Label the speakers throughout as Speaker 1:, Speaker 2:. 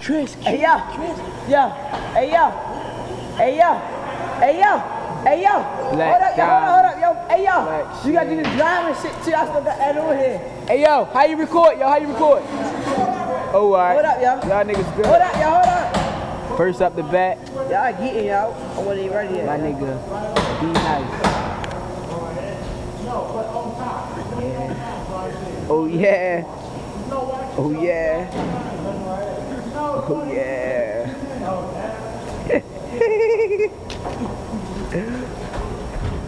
Speaker 1: Chris.
Speaker 2: Hey yo. Yo. Hey yo. Hey yo. Hey yo. Hey yo. Hold up, yo. Hold up, yo. Hey yo. You gotta do the driving shit too. I still got that over here.
Speaker 1: Hey yo, how you record? Yo, how you record? Oh, alright.
Speaker 2: Hold up, yo.
Speaker 1: Y'all niggas good.
Speaker 2: Hold up, yo. Hold up.
Speaker 1: First up the bat.
Speaker 2: Y'all geeking, yo. I want to ready yet.
Speaker 1: My nigga, be nice. Oh yeah. Oh yeah. Oh yeah.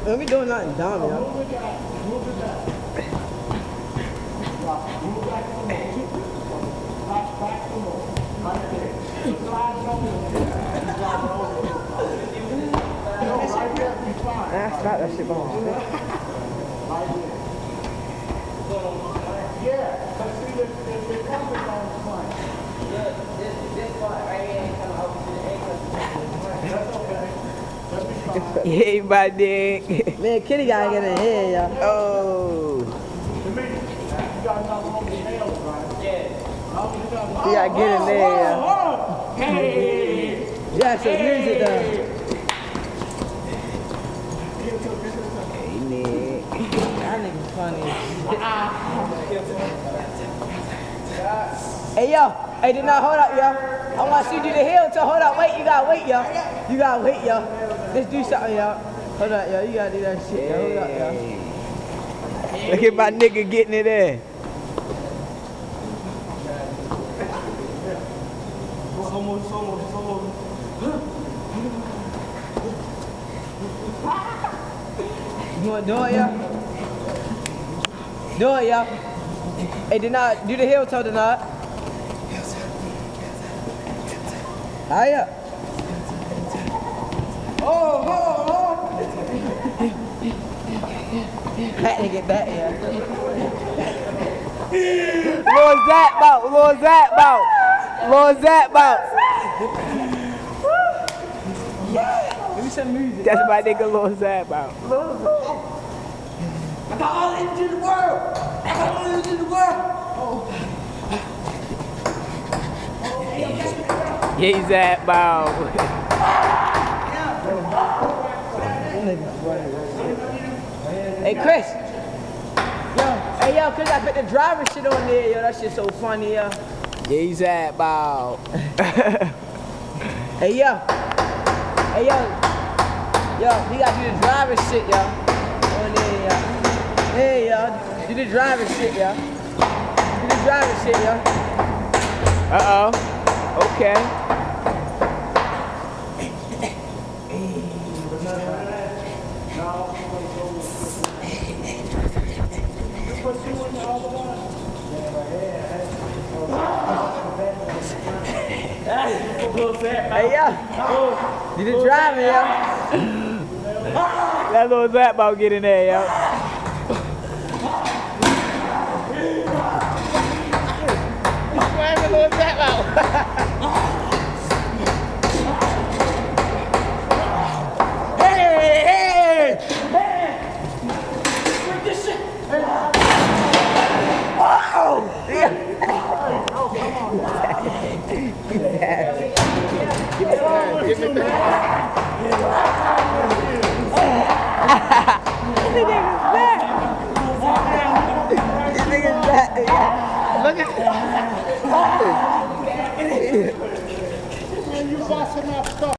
Speaker 2: Man, we doing nothing dumb, yo.
Speaker 1: Nah, stop that shit going.
Speaker 3: Yeah, but see, the compass on the front. This part right here ain't coming over to the ankle. That's okay. Let me try.
Speaker 1: Hey, my dick.
Speaker 2: Man, Kitty gotta get in here, yo.
Speaker 1: Oh.
Speaker 3: To me, you got nothing on the nails, right? Yeah.
Speaker 2: You gotta get in there, yo.
Speaker 3: Oh, hey!
Speaker 2: Yeah, so music though.
Speaker 1: Hey, Nick.
Speaker 2: That nigga funny. Hey yo, hey, did not hold up, yo. I want to see you do the heel toe. Hold up, wait, you gotta wait, yo. You gotta wait, yo. Let's do something, yo. Hold up, yo. You gotta do that shit, yo. Hold up, yo.
Speaker 1: Look at my nigga getting it in.
Speaker 3: Almost.
Speaker 2: You wanna do it, yo? Do it, yo. Hey, did not do the heel toe, did not. Hurry up. Oh. Had to get that, yeah.
Speaker 1: What's that about? What's that about? What's that about?
Speaker 2: Yeah. Give me some music.
Speaker 1: That's my nigga Lil Zap about.
Speaker 2: I got all into the world. I got all into the world.
Speaker 1: Yeah, Zap about.
Speaker 2: Hey Chris. Yo, Chris, I put the driver shit on there, yo. That shit's so funny, yo.
Speaker 1: Yeah, Zap about.
Speaker 2: Hey yo, he gotta do the driver shit, yo. On there, yo. Hey, yo, do the driver shit, yo. Do the driver shit, yo.
Speaker 1: Okay.
Speaker 2: Hey, yo, do the driving, yo.
Speaker 1: That Lil Zap about getting there, yo. Whatever Lil Zap about.
Speaker 2: Hey! Break this shit! Wow! Yeah.
Speaker 1: Give me the This nigga's back. Look at
Speaker 3: You busting up stuff.